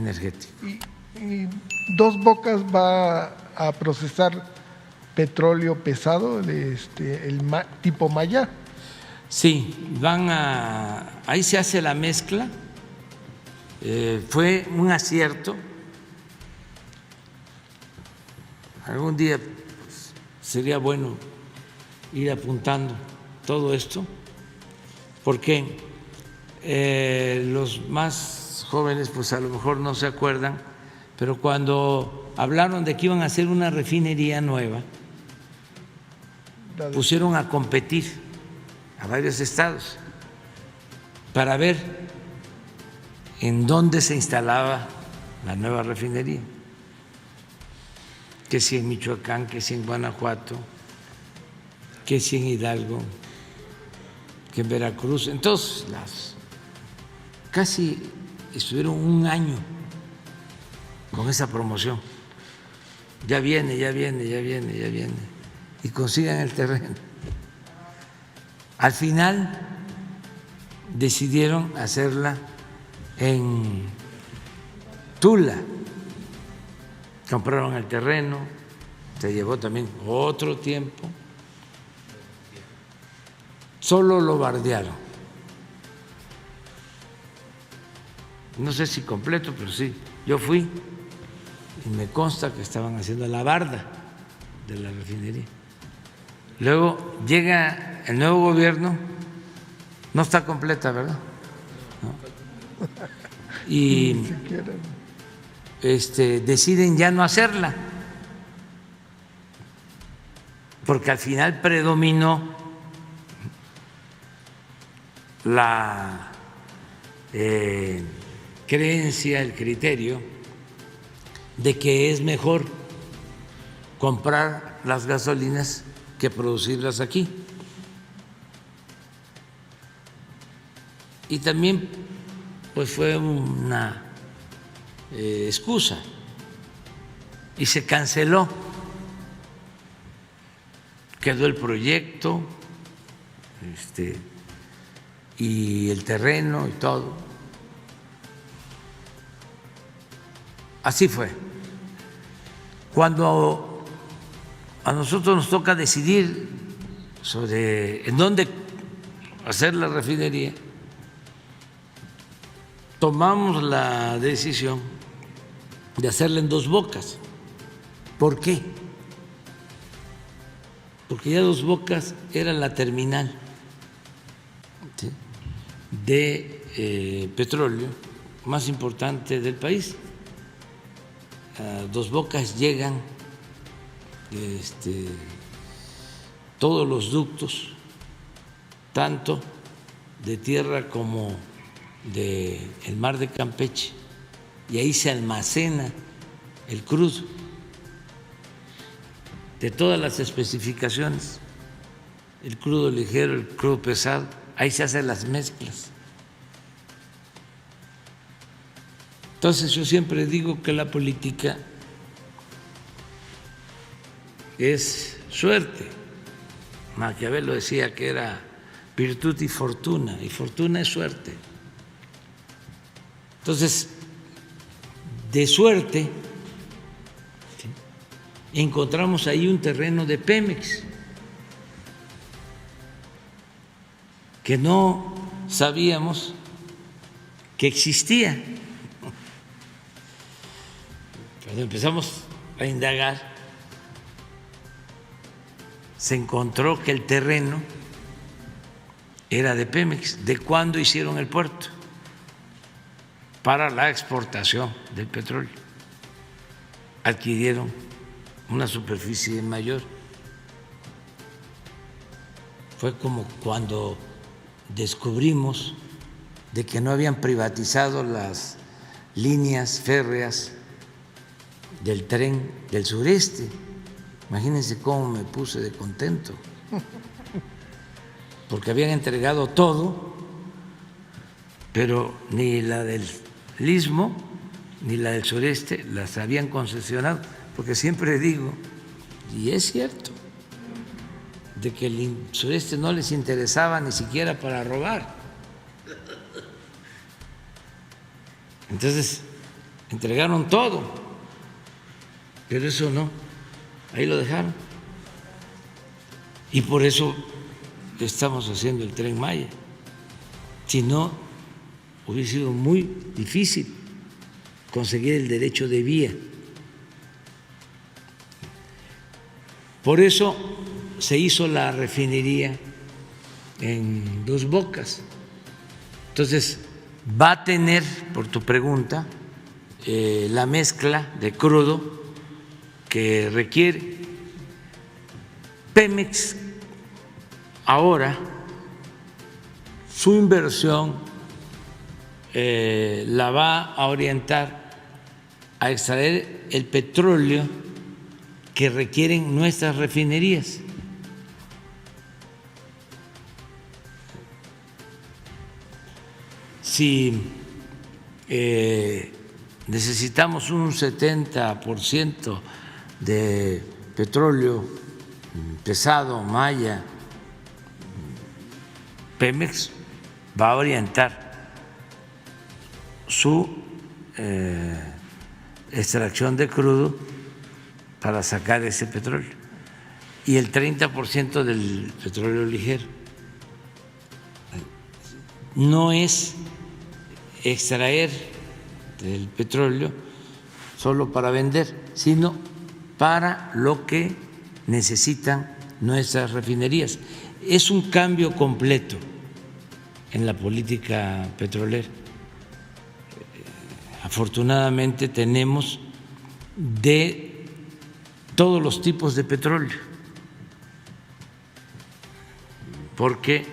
energético. Y Dos Bocas va a procesar petróleo pesado, tipo Maya. Sí, ahí se hace la mezcla. Fue un acierto. Algún día pues, sería bueno ir apuntando todo esto, porque los más jóvenes pues a lo mejor no se acuerdan, pero cuando hablaron de que iban a hacer una refinería nueva, pusieron a competir a varios estados para ver en dónde se instalaba la nueva refinería, que si en Michoacán, que si en Guanajuato, que si en Hidalgo, que en Veracruz, en todos lados. Casi estuvieron un año con esa promoción. Ya viene, ya viene, ya viene, ya viene. Y consigan el terreno. Al final decidieron hacerla en Tula. Compraron el terreno, se llevó también otro tiempo. Solo lo bardearon. No sé si completo, pero sí. Yo fui y me consta que estaban haciendo la barda de la refinería. Luego llega el nuevo gobierno, no está completa, ¿verdad? ¿No? Y deciden ya no hacerla, porque al final predominó la creencia, el criterio de que es mejor comprar las gasolinas que producirlas aquí. Y también pues fue una excusa y se canceló, quedó el proyecto y el terreno y todo. Así fue. Cuando a nosotros nos toca decidir sobre en dónde hacer la refinería, tomamos la decisión de hacerla en Dos Bocas. ¿Por qué? Porque ya Dos Bocas era la terminal, ¿sí?, de petróleo más importante del país. A Dos Bocas llegan todos los ductos, tanto de tierra como del mar de Campeche, y ahí se almacena el crudo de todas las especificaciones, el crudo ligero, el crudo pesado, ahí se hacen las mezclas. Entonces yo siempre digo que la política es suerte. Maquiavelo decía que era virtud y fortuna es suerte. Entonces, de suerte, ¿sí?, encontramos ahí un terreno de Pemex que no sabíamos que existía. Cuando empezamos a indagar, se encontró que el terreno era de Pemex. ¿De cuándo hicieron el puerto? Para la exportación del petróleo. Adquirieron una superficie mayor. Fue como cuando descubrimos de que no habían privatizado las líneas férreas del tren del sureste. Imagínense cómo me puse de contento, porque habían entregado todo, pero ni la del Istmo ni la del sureste las habían concesionado, porque siempre digo, y es cierto, de que el sureste no les interesaba ni siquiera para robar. Entonces, entregaron todo, pero eso no, ahí lo dejaron. Y por eso estamos haciendo el Tren Maya. Si no, hubiera sido muy difícil conseguir el derecho de vía. Por eso se hizo la refinería en Dos Bocas. Entonces, va a tener, por tu pregunta, la mezcla de crudo que requiere. Pemex ahora su inversión la va a orientar a extraer el petróleo que requieren nuestras refinerías. Si necesitamos un 70% de petróleo pesado, Maya, Pemex va a orientar su extracción de crudo para sacar ese petróleo y el 30% del petróleo ligero. No es extraer el petróleo solo para vender, sino para lo que necesitan nuestras refinerías. Es un cambio completo en la política petrolera. Afortunadamente tenemos de todos los tipos de petróleo, porque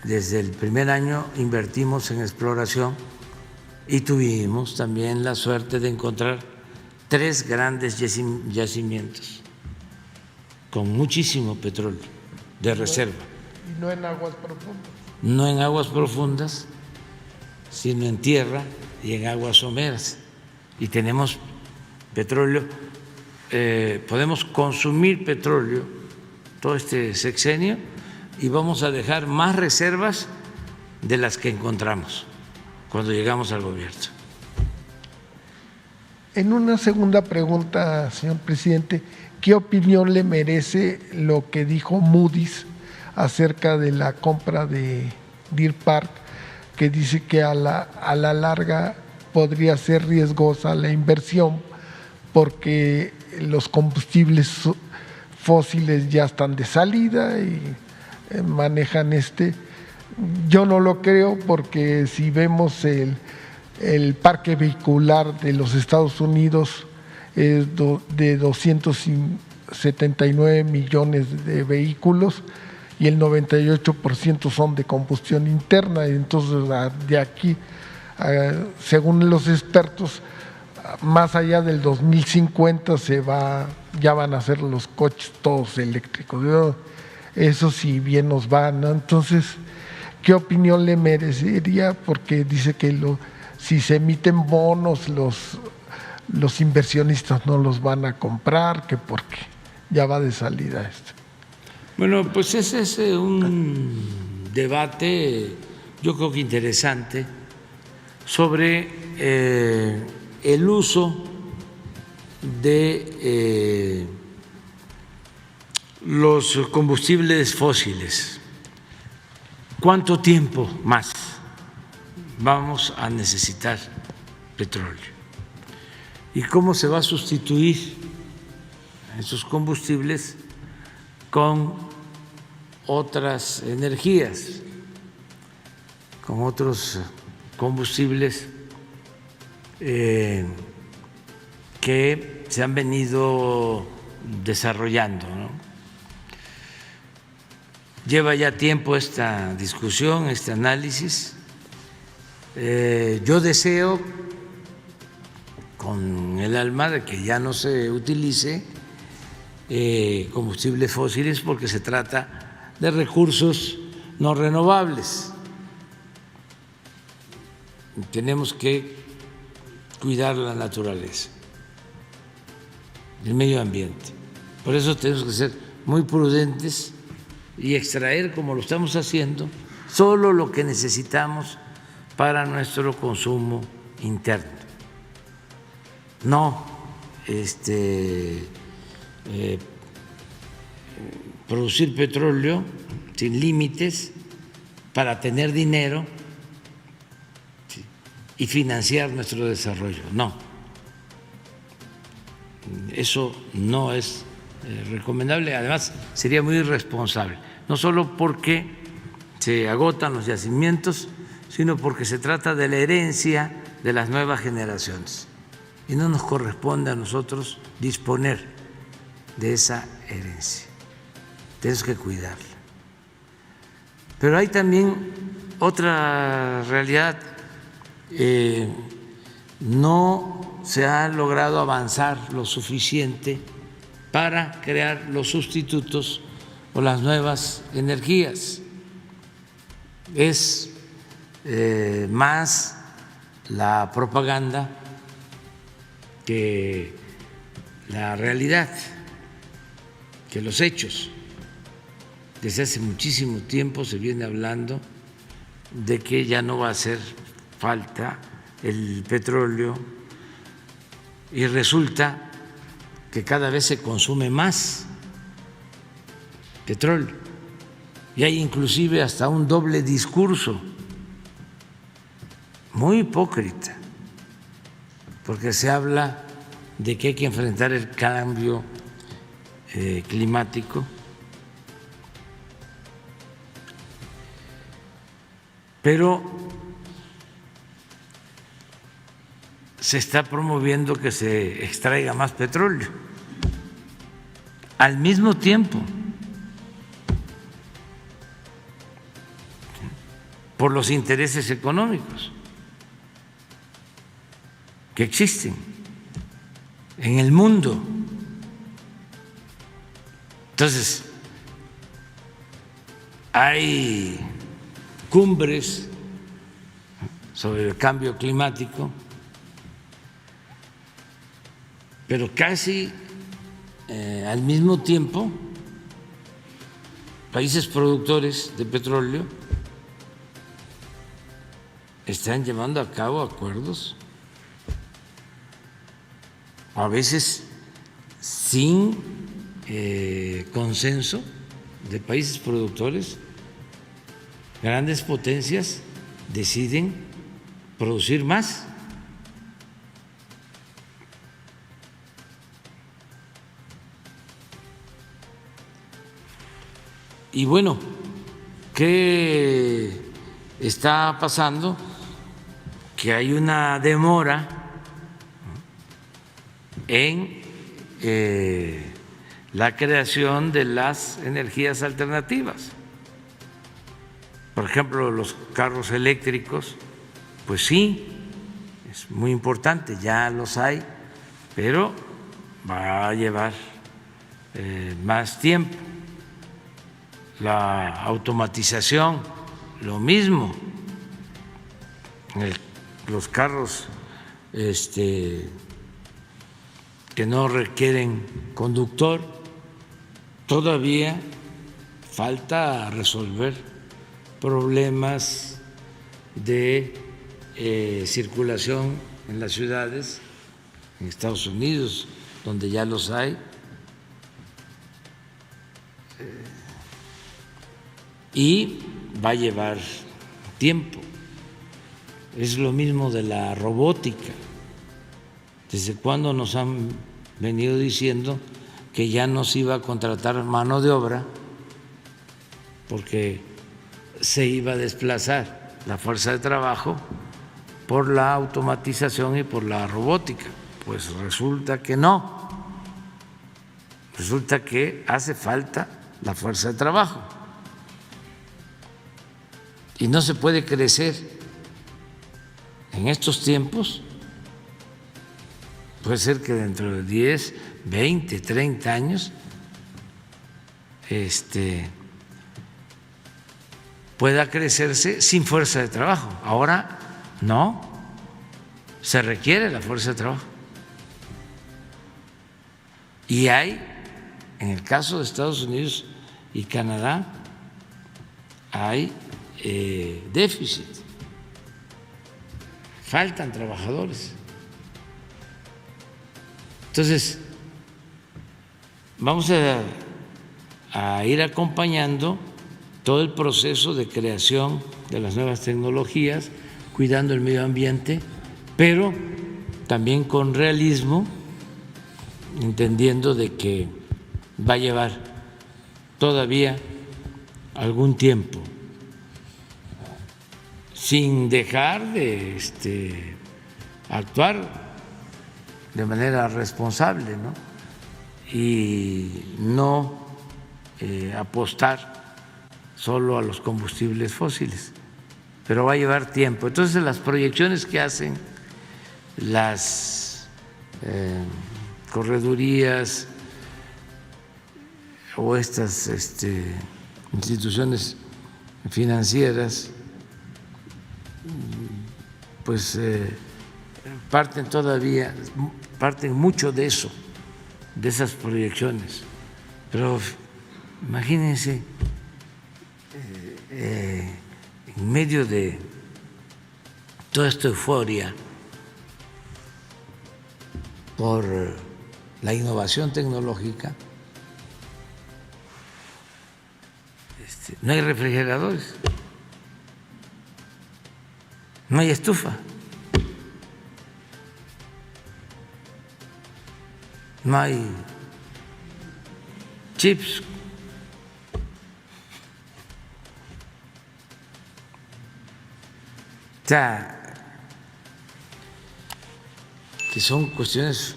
desde el primer año invertimos en exploración y tuvimos también la suerte de encontrar 3 grandes yacimientos con muchísimo petróleo de reserva. Y no en aguas profundas. No en aguas profundas, sino en tierra y en aguas someras. Y tenemos petróleo, podemos consumir petróleo todo este sexenio y vamos a dejar más reservas de las que encontramos cuando llegamos al gobierno. En una segunda pregunta, señor presidente, ¿qué opinión le merece lo que dijo Moody's acerca de la compra de Deer Park, que dice que a la larga podría ser riesgosa la inversión porque los combustibles fósiles ya están de salida y manejan Yo no lo creo porque si vemos el parque vehicular de los Estados Unidos es de 279 millones de vehículos y el 98% son de combustión interna. Entonces, de aquí, según los expertos, más allá del 2050 ya van a ser los coches todos eléctricos. Eso sí bien nos va, ¿no? Entonces, ¿qué opinión le merecería? Porque dice que si se emiten bonos, los inversionistas no los van a comprar, que porque ya va de salida esto. Bueno, pues ese es un debate, yo creo que interesante, sobre el uso de los combustibles fósiles. ¿Cuánto tiempo más vamos a necesitar petróleo? ¿Y cómo se va a sustituir esos combustibles con otras energías, con otros combustibles que se han venido desarrollando, ¿no? Lleva ya tiempo esta discusión, este análisis. Yo deseo con el alma de que ya no se utilice combustibles fósiles porque se trata de recursos no renovables. Tenemos que cuidar la naturaleza, el medio ambiente. Por eso tenemos que ser muy prudentes y extraer, como lo estamos haciendo, solo lo que necesitamos para nuestro consumo interno. No producir petróleo sin límites para tener dinero y financiar nuestro desarrollo. No, eso no es recomendable, además sería muy irresponsable, no solo porque se agotan los yacimientos, sino porque se trata de la herencia de las nuevas generaciones y no nos corresponde a nosotros disponer de esa herencia, tenemos que cuidarla. Pero hay también otra realidad, no se ha logrado avanzar lo suficiente para crear los sustitutos o las nuevas energías. Es más la propaganda que la realidad, que los hechos. Desde hace muchísimo tiempo se viene hablando de que ya no va a hacer falta el petróleo y resulta que cada vez se consume más petróleo y hay inclusive hasta un doble discurso muy hipócrita, porque se habla de que hay que enfrentar el cambio climático, pero se está promoviendo que se extraiga más petróleo al mismo tiempo por los intereses económicos que existen en el mundo. Entonces, hay cumbres sobre el cambio climático, pero casi al mismo tiempo países productores de petróleo están llevando a cabo acuerdos, a veces sin consenso de países productores. Grandes potencias deciden producir más. Y bueno, ¿qué está pasando? Que hay una demora en la creación de las energías alternativas. Por ejemplo, los carros eléctricos, pues sí, es muy importante, ya los hay, pero va a llevar más tiempo. La automatización, lo mismo. Los carros que no requieren conductor, todavía falta resolver problemas de circulación en las ciudades, en Estados Unidos, donde ya los hay. Y va a llevar tiempo. Es lo mismo de la robótica. ¿Desde cuándo nos han venido diciendo que ya no se iba a contratar mano de obra porque se iba a desplazar la fuerza de trabajo por la automatización y por la robótica? Pues resulta que no. Resulta que hace falta la fuerza de trabajo. Y no se puede crecer en estos tiempos. Puede ser que dentro de 10, 20, 30 años pueda crecerse sin fuerza de trabajo. Ahora no, se requiere la fuerza de trabajo. Y hay, en el caso de Estados Unidos y Canadá, hay déficit faltan trabajadores. Entonces, vamos a ir acompañando todo el proceso de creación de las nuevas tecnologías, cuidando el medio ambiente, pero también con realismo, entendiendo de que va a llevar todavía algún tiempo, sin dejar de actuar de manera responsable, ¿no? Y no apostar solo a los combustibles fósiles, pero va a llevar tiempo. Entonces, las proyecciones que hacen las corredurías o estas instituciones financieras, pues parten mucho de eso, de esas proyecciones. Pero imagínense, en medio de toda esta euforia por la innovación tecnológica, no hay refrigeradores, no hay estufa, no hay chips, o sea, que son cuestiones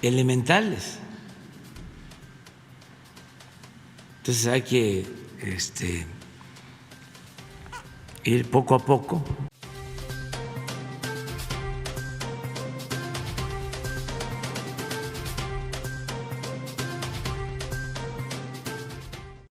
elementales. Entonces hay que ir poco a poco